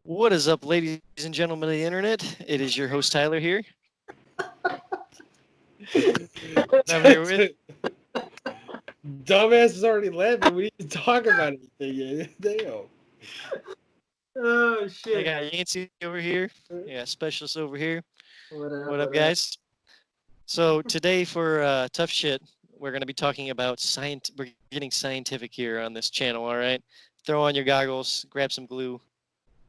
What is up, ladies and gentlemen of the internet? It is your host Tyler here. And I'm here with. Dumbass is already laughing. We didn't talk about anything yet. Damn. Oh I shit! got Yancey over here. Yeah, specialist over here. What up? What up, guys? So today for tough shit, we're gonna be talking about science. We're getting scientific here on this channel. All right, throw on your goggles, grab some glue.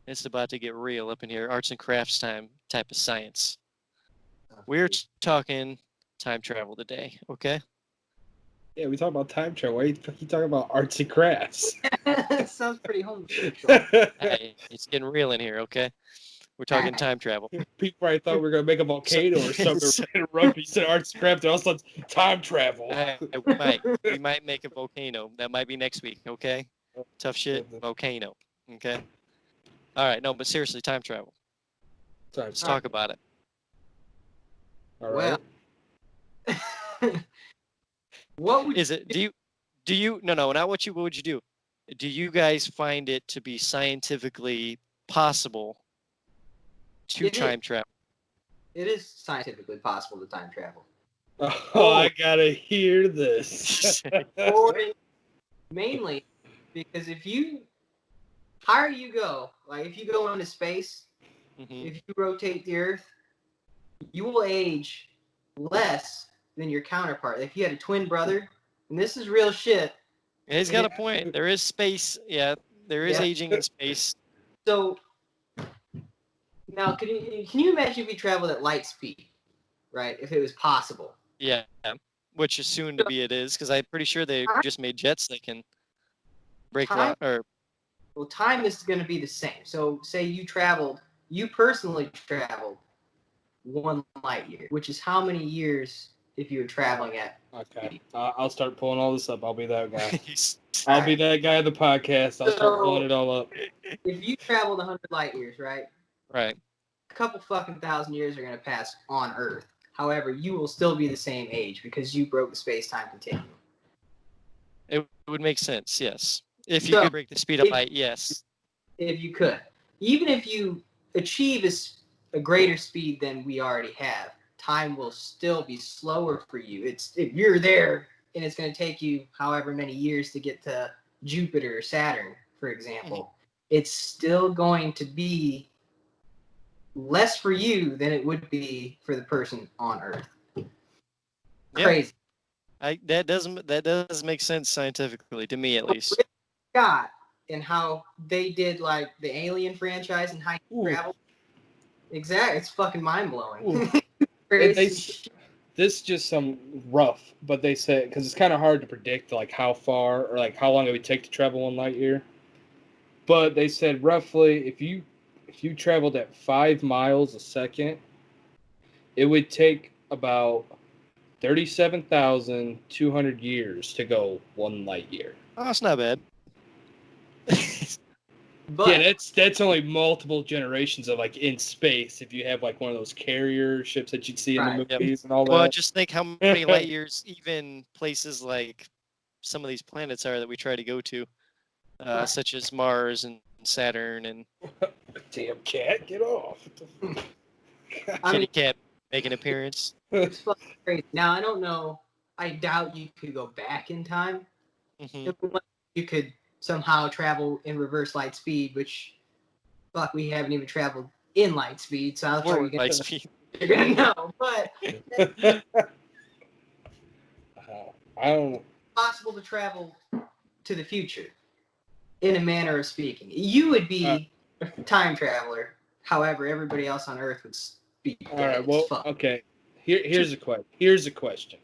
It's about to get real up in here. Arts and crafts time, type of science. We're talking time travel today. Okay. Yeah, we talk about time travel. Why you talking about arts and crafts? Sounds pretty homosexual. Hey, it's getting real in here. Okay. We're talking time travel. People probably thought we were gonna make a volcano or something. We're rugby said arts and crafts, and all of a sudden time travel. We might make a volcano. That might be next week. Okay. Tough shit. Volcano. Okay. All right. No, but seriously, time travel. Let's talk about it. All right. Well, what would Is it? Do you? No, no, not what you. What would you do? Do you guys find it to be scientifically possible to It is. time travel? it is scientifically possible to time travel? Oh, I gotta hear this. Or mainly because if you higher you go, like if you go into space, Mhm. if you rotate the Earth, you will age less than your counterpart. If you had a twin brother, and this is real shit. He's got a point. There is space. Yeah, there is Yeah. aging in space. So now, can you imagine if you traveled at light speed, right? If it was possible. Yeah, which is soon to be it is, because I'm pretty sure they just made jets that can break Time- or Well, time is going to be the same. So, say you personally traveled 1 light year, which is how many years if you were traveling at? Okay, I'll start pulling all this up. I'll be that guy. he's I'll be that guy of the podcast. I'll start pulling it all up. If you traveled 100 light years, right? right. A couple fucking thousand years are going to pass on Earth. However, you will still be the same age because you broke the space-time continuum. It would make sense, yes. If you So, could break the speed of light, yes. If you could. Even if you achieve a greater speed than we already have, time will still be slower for you. If you're there and it's going to take you however many years to get to Jupiter or Saturn, for example, it's still going to be less for you than it would be for the person on Earth. Crazy. That does make sense scientifically, to me at least. Scott and how they did like the Alien franchise and how you travel. Exactly, it's fucking mind blowing. This is just some rough, but they say because it's kind of hard to predict like how far or like how long it would take to travel 1 light year. But they said roughly if you traveled at 5 miles a second, it would take about 37,200 years to go 1 light year. Oh, that's not bad. But yeah, that's only multiple generations of like in space. If you have like one of those carrier ships that you'd see in the movies and all that. Well, just think how many light years even places like some of these planets are that we try to go to, such as Mars and Saturn and. Damn cat, get off! Kitty cat make an appearance. It's fucking crazy. Now I don't know. I doubt you could go back in time. Mm-hmm. You could somehow travel in reverse light speed, which fuck, we haven't even traveled in light speed. So how far Light speed. you're gonna know? But I don't. Possible to travel to the future, in a manner of speaking. You would be a time traveler. However, everybody else on Earth would be dead. All right. Well, okay. Here's a question. Here's a question.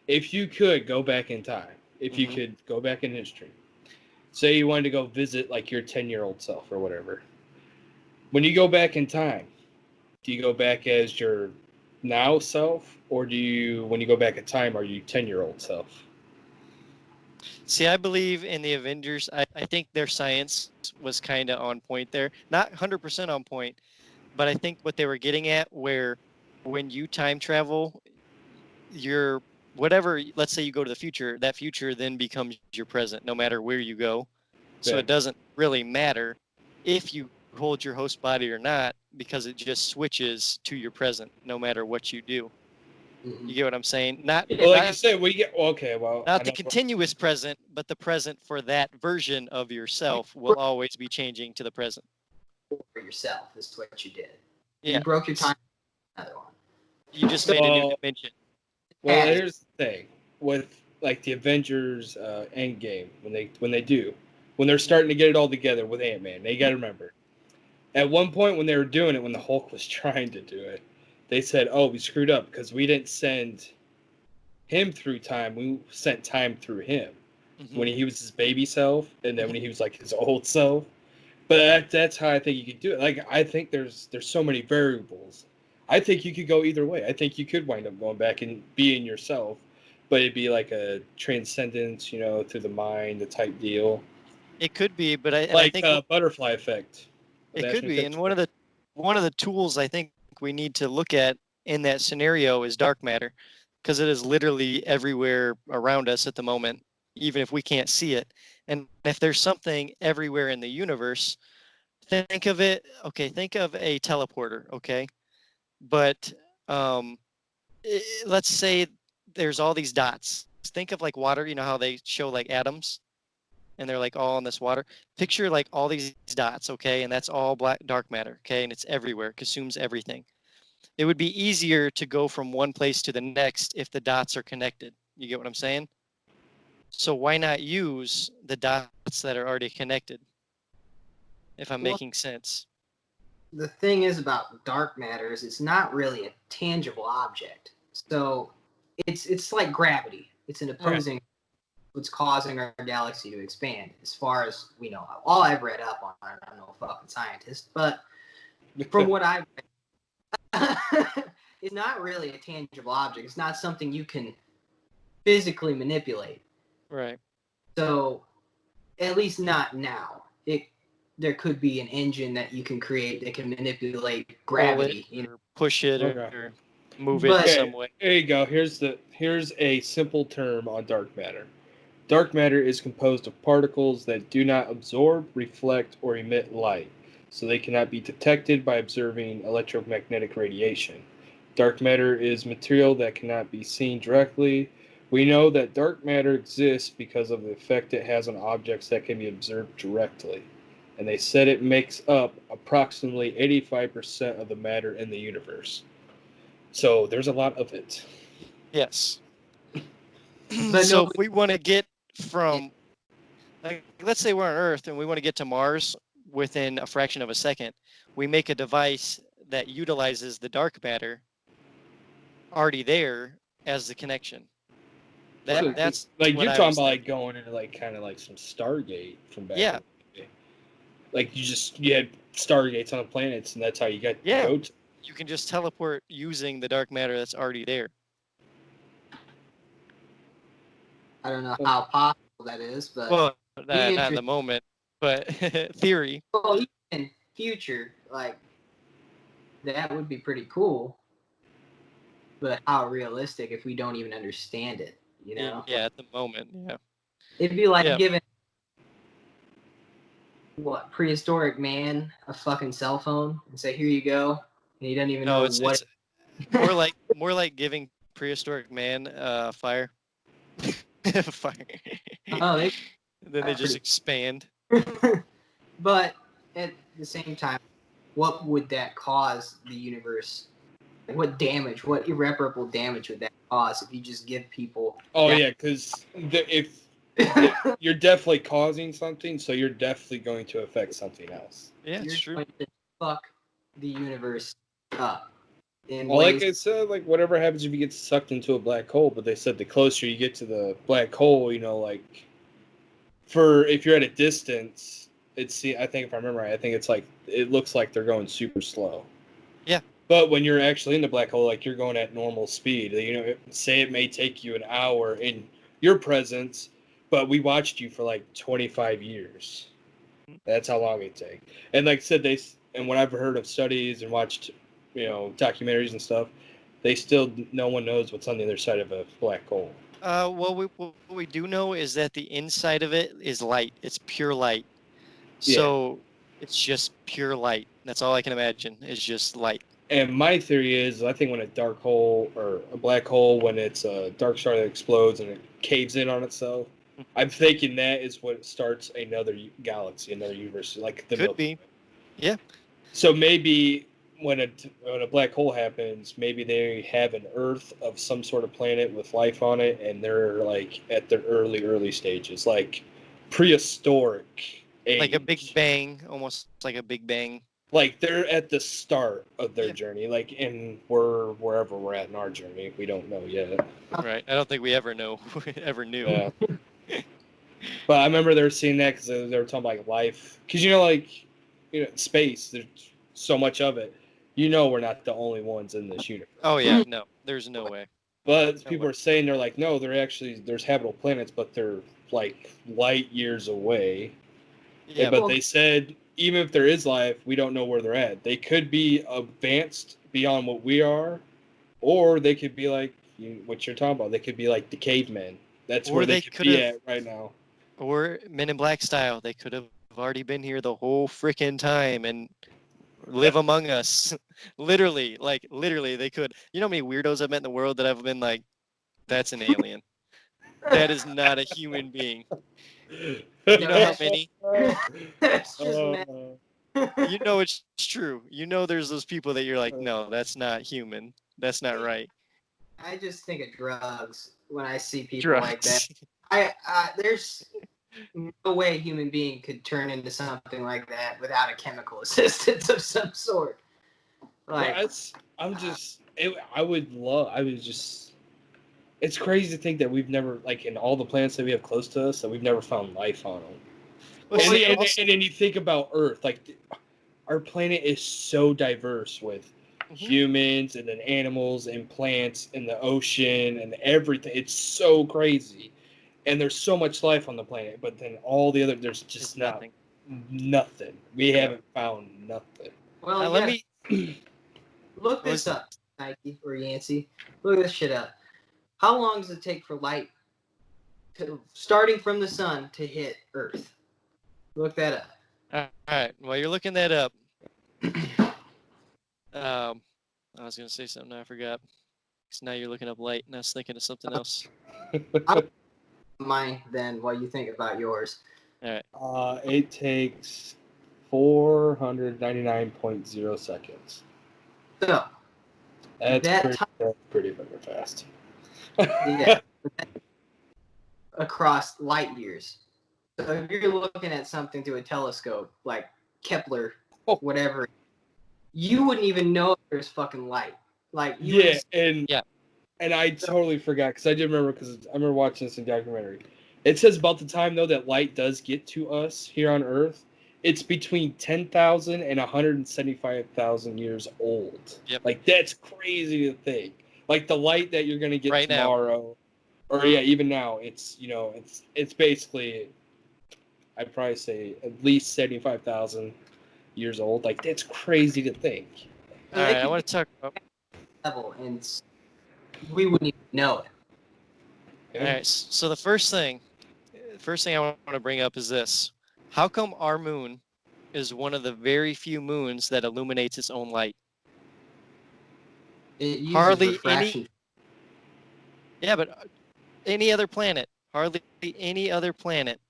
If you could go back in time, if you could go back in history, say you wanted to go visit like your 10-year-old self or whatever. When you go back in time, do you go back as your now self, or do you, when you go back in time, are you 10-year-old self? See, I believe in the Avengers. I think their science was kind of on point there. Not 100% on point, but I think what they were getting at, where when you time travel, your whatever, let's say you go to the future, that future then becomes your present, no matter where you go. So Yeah. it doesn't really matter if you hold your host body or not, because it just switches to your present no matter what you do. You get what I'm saying? Not Well, like you not, said, we get okay. Well, I not the know- continuous present, but the present for that version of yourself will always be changing to the present. For yourself is what you did. Yeah. You broke your time. Another one. You just made a new Well, dimension. Well, Yeah. here's the thing with like the Avengers Endgame when they're starting to get it all together with Ant-Man. They got to remember, at one point when they were doing it, when the Hulk was trying to do it, they said, "Oh, we screwed up because we didn't send him through time. We sent time through him Mhm. when he was his baby self, and then when he was like his old self." But that's how I think you could do it. Like I think there's so many variables. I think you could go either way. I think you could wind up going back and being yourself, but it'd be like a transcendence, through the mind, the type deal, It could be, but I like think butterfly effect. it could be. And one of the tools I think we need to look at in that scenario is dark matter, because it is literally everywhere around us at the moment, even if we can't see it. And if there's something everywhere in the universe, think of it. Okay, think of a teleporter. Okay, but um, let's say there's all these dots. Think of like water. You know how they show like atoms, and they're like all in this water. Picture like all these dots, okay, and that's all dark matter, okay, and it's everywhere, consumes everything. It would be easier to go from one place to the next if the dots are connected. You get what I'm saying? So why not use the dots that are already connected? If I'm Well, making sense. The thing is about dark matter is it's not really a tangible object. So it's like gravity. It's an opposing what's causing our galaxy to expand, as far as we know. All I've read up on it, I'm no fucking scientist, but from what I've read, it's not really a tangible object. It's not something you can physically manipulate. Right. So, at least not now. There could be an engine that you can create that can manipulate gravity. Pull it, or push it, Okay. or move it But- in Okay, some way. there you go. Here's a simple term on dark matter. Dark matter is composed of particles that do not absorb, reflect, or emit light, so they cannot be detected by observing electromagnetic radiation. Dark matter is material that cannot be seen directly. We know that dark matter exists because of the effect it has on objects that can be observed directly. And they said it makes up approximately 85% of the matter in the universe. So there's a lot of it. Yes. But So no- if we want to get from, like, let's say we're on Earth and we want to get to Mars within a fraction of a second, we make a device that utilizes the dark matter already there as the connection. So, That's like what you're I talking was about, like thinking. going into like kind of like some Stargate from back. Yeah. in the day. Like you had Stargates on the planets, and that's how you got Yeah. to go to. You can just teleport using the dark matter that's already there. I don't know how possible that is, but Well, not at the interesting. moment, but theory. well, even future, like that would be pretty cool. But how realistic if we don't even understand it? You know, Yeah, at the moment, yeah. it'd be like Yeah. giving what prehistoric man a fucking cell phone and say, "Here you go," and he doesn't even No, know it's what. more like giving prehistoric man fire. Fire. Oh, they Then they just pretty- expand. But at the same time, what would that cause the universe? What damage? What irreparable damage would that cause if you just give people? Oh that- yeah, because if you're definitely causing something, so you're definitely going to affect something else. Yeah, it's You're true. going to fuck the universe up in Well, like ways. I said, like whatever happens if you get sucked into a black hole, but they said the closer you get to the black hole, like for if you're at a distance, I think if I remember right, I think it's like it looks like they're going super slow. Yeah. But when you're actually in the black hole, like you're going at normal speed. Say it may take you an hour in your presence, but we watched you for like 25 years. That's how long it take. And like I said, and when I've heard of studies and watched, documentaries and stuff, no one knows what's on the other side of a black hole. What we do know is that the inside of it is light. It's pure light. Yeah. So It's just pure light. That's all I can imagine. Is just light. And my theory is, I think when a dark hole or a black hole, when it's a dark star that explodes and it caves in on itself, I'm thinking that is what starts another galaxy, another universe, like the Could Milky be. Way. Yeah. So maybe when a black hole happens, maybe they have an Earth of some sort of planet with life on it, and they're like at their early stages, like prehistoric age. Like a big bang, almost like a big bang. Like they're at the start of their Yeah. journey, like in we're wherever we're at in our journey. We don't know yet. Right. I don't think we ever knew. Yeah. But I remember they were seeing that because they were talking about like life, because space. There's so much of it. We're not the only ones in this universe. Oh yeah, no. There's no way. But No people way. are saying they're like, no, there's habitable planets, but they're like light years away. Yeah, But they said even if there is life, we don't know where they're at. They could be advanced beyond what we are, or they could be like what you're talking about. They could be like the cavemen. That's Or where they they could could be have- at right now. or Men in Black style, they could have already been here the whole freaking time and live among us. Literally, they could. You know how many weirdos I've met in the world that I've been like, that's an alien. That is not a human being. You know how many? That's just Uh, mad. You know it's true. You know there's those people that you're like, no, that's not human. That's not right. I just think of drugs when I see people like that. Drugs. There's no way a human being could turn into something like that without a chemical assistance of some sort. Like, it's crazy to think that we've never, like, in all the planets that we have close to us, that we've never found life on them. Well, And, see, and, also- and then you think about Earth, like, our planet is so diverse with Mhm. humans and then animals and plants and the ocean and everything. It's so crazy. And there's so much life on the planet, but then all the other, there's it's just nothing. nothing. We haven't found nothing. well, Now, yeah, let me. look this up, Nike or Yancey. Look this shit up. How long does it take for light, starting from the sun, to hit Earth? Look that up. All right. While you're looking that up, I was gonna say something I forgot. 'Cause now you're looking up light, and I was thinking of something else. Mine, then, while you think about yours. It takes 499.0 seconds. So, That's pretty fucking fast. yeah, across light years. So if you're looking at something through a telescope, like Kepler, whatever, you wouldn't even know if there's fucking light. Like, and I totally forgot because I did remember, because I remember watching this in documentary. It says about the time though that light does get to us here on Earth, it's between 10,000 and 175,000 years old. Yep. Like, that's crazy to think. Like, the light that you're gonna get Right now. tomorrow, or even now, it's it's basically, I'd probably say at least 75,000 years old. Like, that's crazy to think. All right, I want to talk about. level, and we wouldn't even know it. All right, so the first thing I want to bring up is this: how come our moon is one of the very few moons that illuminates its own light? It uses Hardly refraction. Yeah, but any other planet, hardly any other planet.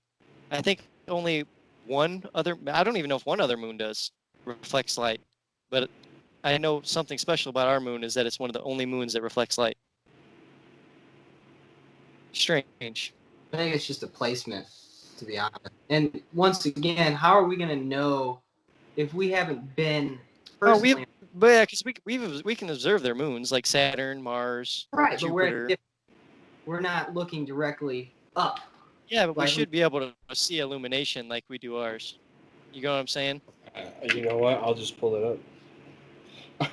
I think only one other. I don't even know if one other moon does reflects light, but I know something special about our moon is that it's one of the only moons that reflects light. Strange. I think it's just a placement, to be honest. And once again, how are we going to know if we haven't been personally? But yeah, because we can observe their moons like Saturn, Mars, Right, but Jupiter. we're not looking directly up. Yeah, but we like- should be able to see illumination like we do ours. You know what I'm saying? You know what? I'll just pull it up.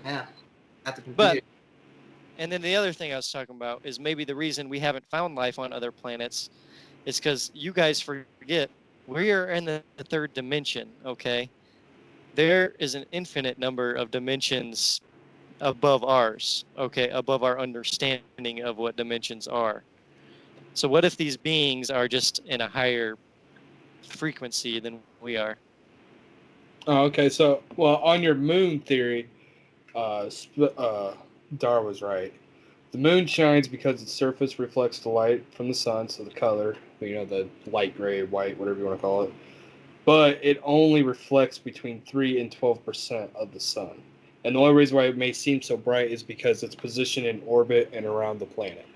Yeah. At the But- computer. And then the other thing I was talking about is maybe the reason we haven't found life on other planets is because you guys forget we are in the third dimension, okay? There is an infinite number of dimensions above ours, okay? Above our understanding of what dimensions are. So what if these beings are just in a higher frequency than we are? Oh, okay. So, well, on your moon theory, Dar was right. The moon shines because its surface reflects the light from the sun, so the color, the light gray, white, whatever you want to call it. But it only reflects between 3 and 12% of the sun. And the only reason why it may seem so bright is because it's positioned in orbit and around the planet.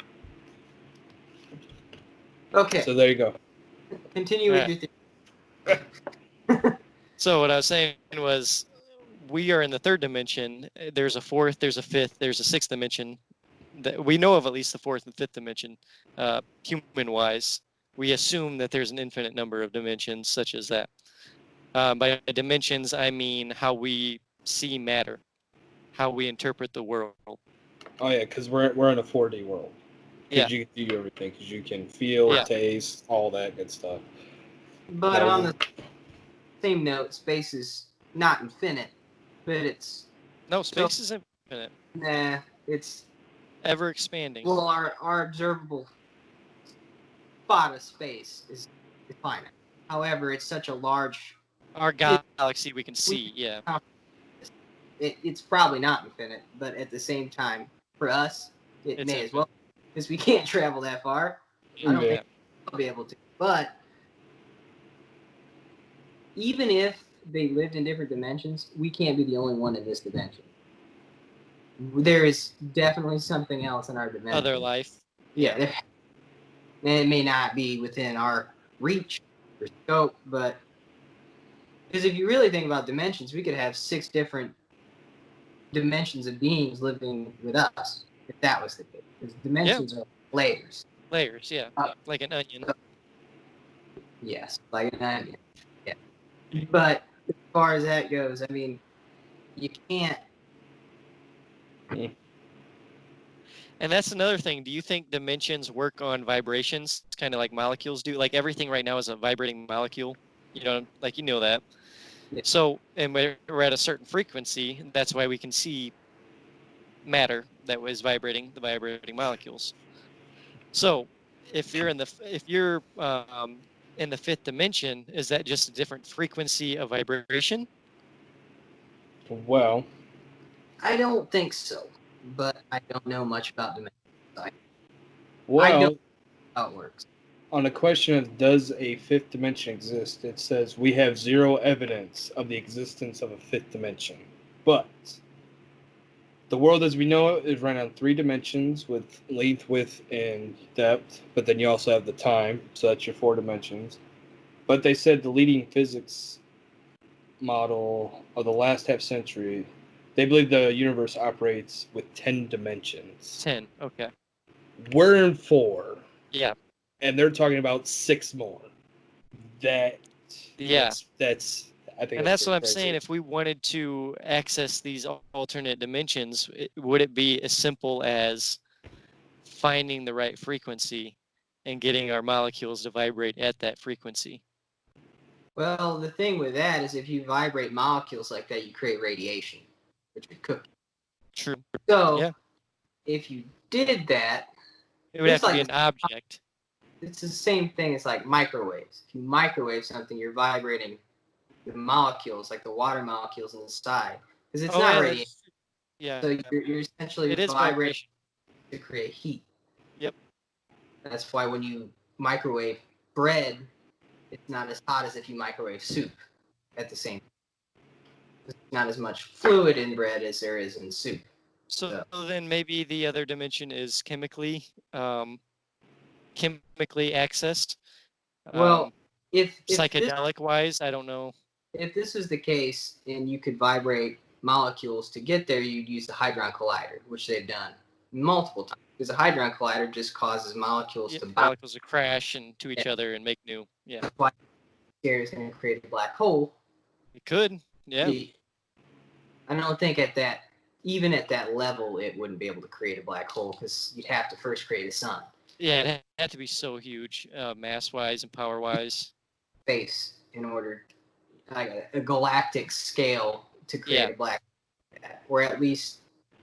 Okay, So there you go. continue with your theory. So what I was saying was, we are in the third dimension. There's a fourth, there's a fifth, there's a sixth dimension. That we know of at least the fourth and fifth dimension, human-wise. We assume that there's an infinite number of dimensions such as that. By dimensions, I mean how we see matter, how we interpret the world. Oh yeah, because we're in a 4D world. Yeah. Because you can do everything. Because you can feel, Yeah. taste, all that good stuff. But No. on the same note, space is not infinite, but it's No, space is infinite, it's ever expanding. well, our observable spot of space is finite. However, it's such a large. Our galaxy we can see, yeah. It's probably not infinite, but at the same time, for us, it It's may as infinite. well, because we can't travel that far. I don't think we'll be able to. But even if they lived in different dimensions, we can't be the only one in this dimension. There is definitely something else in our dimension. Other life. Yeah. And it may not be within our reach or scope, but because if you really think about dimensions, we could have 6 different dimensions of beings living with us, if that was the case. Because dimensions are layers. Layers, yeah. Like an onion. Yes, like an onion. Yeah. But as far as that goes, I mean, you can't. And that's another thing. Do you think dimensions work on vibrations, kind of like molecules do? Like everything right now is a vibrating molecule. Like you know that. Yeah. So, and we're at a certain frequency. That's why we can see matter that was vibrating, the vibrating molecules. So, if you're in the fifth dimension, is that just a different frequency of vibration? Well, I don't think so, but I don't know much about dimensions. I well, know how it works. on the question of does a fifth dimension exist, it says we have 0 evidence of the existence of a fifth dimension. But the world as we know it is run on 3 dimensions with length, width, and depth. But then you also have the time, so that's your 4 dimensions. But they said the leading physics model of the last half century, they believe the universe operates with 10 dimensions. 10. Okay. We're in 4. Yeah. And they're talking about 6 more. That's I think. And that's what I'm saying. If we wanted to access these alternate dimensions, would it be as simple as finding the right frequency and getting our molecules to vibrate at that frequency? Well, the thing with that is if you vibrate molecules like that, you create radiation, which would cook you. True. So, Yeah. if you did that, It would have it's to be like an object. it's the same thing as like microwaves. If you microwave something, you're vibrating the molecules, like the water molecules inside, because it's not radiation. Yeah. So you're essentially It is vibrating vibration. to create heat. Yep. That's why when you microwave bread, it's not as hot as if you microwave soup at the same time. There's not as much fluid in bread as there is in soup. So then maybe the other dimension is chemically accessed. Well, if psychedelic wise, I don't know. If this was the case and you could vibrate molecules to get there, you'd use the Hadron Collider, which they've done multiple times. Because the Hadron Collider just causes molecules to bounce. Molecules to crash into each other and make new. Yeah. That's why scare is going to create a black hole. It could. Yeah. I don't think even at that level, it wouldn't be able to create a black hole because you'd have to first create a sun. Yeah, it had to be so huge, mass-wise and power-wise. Space in order, like a galactic scale to create a black hole, or at least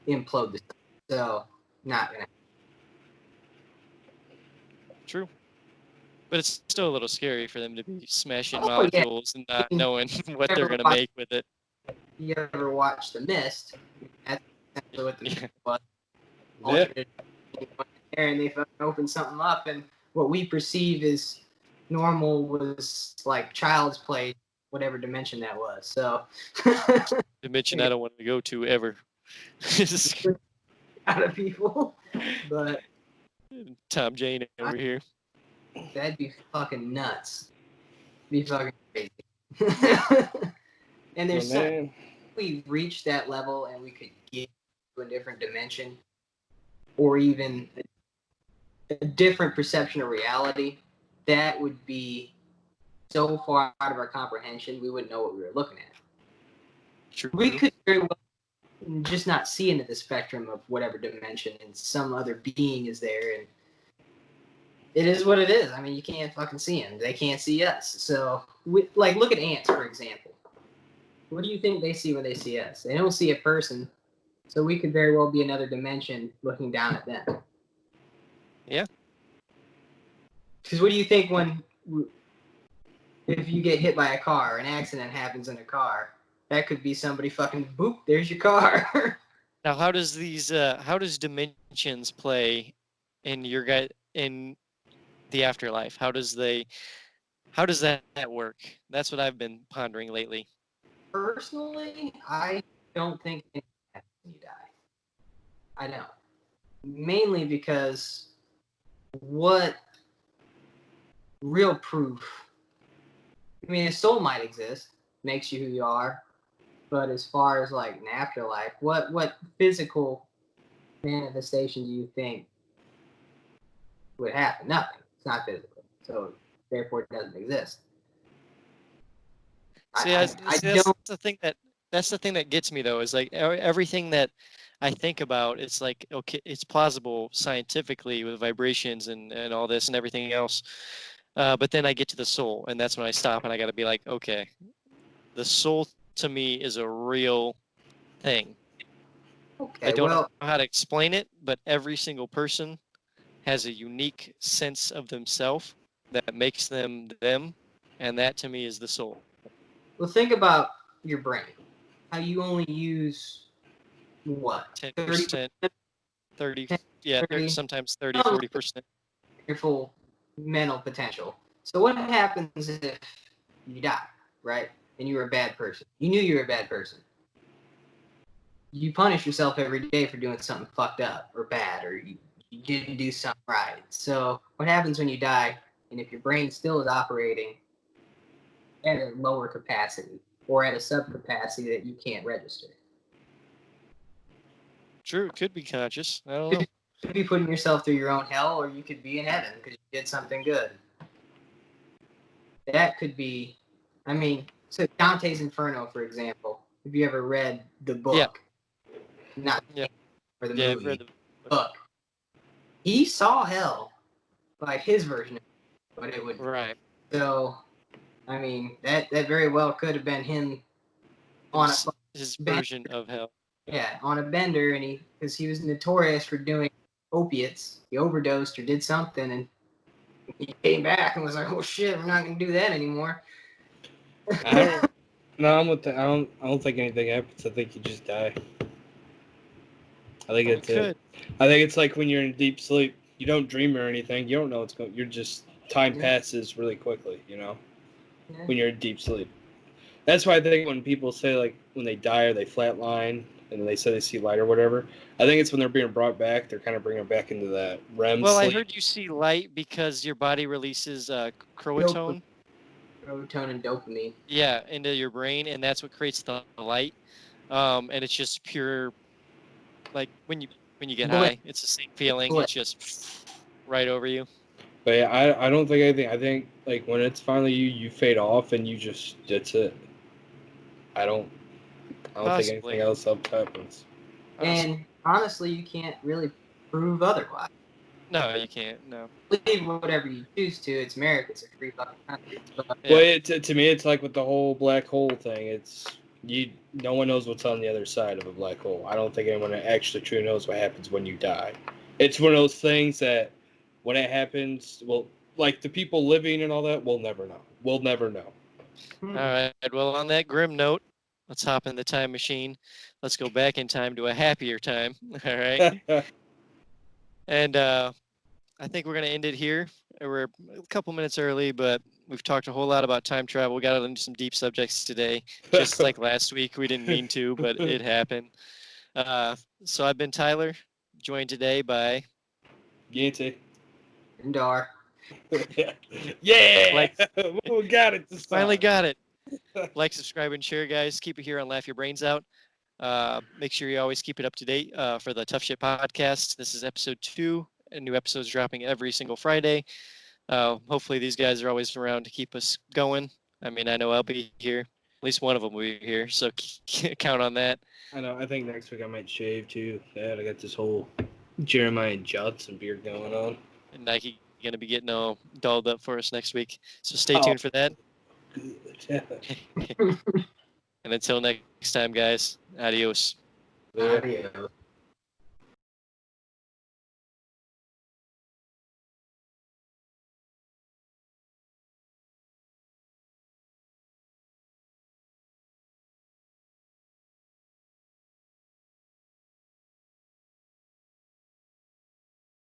implode the sun. So, not gonna. True. But it's still a little scary for them to be smashing Oh, yeah. molecules and not knowing what they're gonna make with it. You ever watch The Mist? That's essentially what the Yeah. Mist was. Yeah. Alternate there, and they fucking opened something up, and what we perceive as normal was like child's play, whatever dimension that was. So, Dimension I don't want to go to ever. out of people, but Tom Jane over here. that'd be fucking nuts. Be fucking crazy. And there's Well, some, man, we've reached that level, and we could get to a different dimension, or even a different perception of reality. That would be so far out of our comprehension, we wouldn't know what we were looking at. True. We could very well just not see into the spectrum of whatever dimension, and some other being is there, and it is what it is. I mean, you can't fucking see them. They can't see us. So, like, look at ants, for example. What do you think they see when they see us? They don't see a person, so we could very well be another dimension looking down at them. Yeah. Because what do you think when, if you get hit by a car, an accident happens in a car, that could be somebody fucking boop, there's your car. Now, how does dimensions play in your guy in the afterlife? How does that work? That's what I've been pondering lately. Personally, I don't think anything happens when you die. I don't. Mainly because what real proof? I mean, a soul might exist, makes you who you are, but as far as like an afterlife, what physical manifestation do you think would happen? Nothing. It's not physical, so therefore it doesn't exist. See, I that's don't. the thing that gets me though is like everything that I think about. It's like, okay, it's plausible scientifically with vibrations and all this and everything else. But then I get to the soul, and that's when I stop and I got to be like, okay, the soul to me is a real thing. Okay, I don't well, know how to explain it, but every single person has a unique sense of themselves that makes them them, and that to me is the soul. well, think about your brain. How you only use what? 10%, 30, yeah, 30, sometimes 30, 40%. your full mental potential. So what happens if you die, right? And you were a bad person. You knew you were a bad person. You punish yourself every day for doing something fucked up or bad, or you didn't do something right. So what happens when you die, and if your brain still is operating at a lower capacity or at a subcapacity that you can't register? True, it could be conscious. I don't know. You could be putting yourself through your own hell, or you could be in heaven because you did something good. That could be, I mean, so Dante's Inferno, for example. Have you ever read the book? Yeah. Not Yeah. or the Yeah, I've movie. read the Book. He saw hell, like his version of it, but it would. right. So, I mean, that very well could have been him on His version of hell. on a bender, and because he was notorious for doing opiates. He overdosed or did something, and he came back and was like, "Oh shit, we're not gonna do that anymore." No, I'm with that. I don't think anything happens. I think you just die. I think it's it. I think it's like when you're in deep sleep. You don't dream or anything. You don't know what's going. You're just time passes really quickly. You know, when you're in deep sleep. That's why I think when people say like when they die or they flatline and they say they see light or whatever, I think it's when they're being brought back. They're kind of bringing them back into that REM Well, sleep. I heard you see light because your body releases croatone. Croatone and dopamine. Yeah, into your brain, and that's what creates the light. And it's just pure, like when you get high, it's the same feeling. It's just right over you. But yeah, I don't think anything. I think like when it's finally you fade off and you just that's it. I don't think anything else happens. And honestly, you can't really prove otherwise. No, you can't. No. Believe whatever you choose to. It's America. It's a free fucking country. Well, to me, it's like with the whole black hole thing. It's no one knows what's on the other side of a black hole. I don't think anyone actually truly knows what happens when you die. It's one of those things that when it happens, well, like the people living and all that, we'll never know. We'll never know. All right. Well, on that grim note, let's hop in the time machine. Let's go back in time to a happier time. All right. And I think we're going to end it here. We're a couple minutes early, but we've talked a whole lot about time travel. We got into some deep subjects today, just like last week. We didn't mean to, but it happened. So I've been Tyler, joined today by Yancy. Dar. Yeah. Like- we got it this time. finally got it. Like, subscribe, and share, guys. Keep it here on Laugh Your Brains Out. Make sure you always keep it up to date for the Tough Shit podcast. This is episode 2, and new episodes dropping every single Friday. Hopefully these guys are always around to keep us going. I mean, I know I'll be here. At least one of them will be here, so count on that. I know. I think next week I might shave too. Yeah, I got this whole Jeremiah Johnson beard going on. And Nike going to be getting all dolled up for us next week. So stay Oh. tuned for that. Good. And until next time, guys, adios. Adios.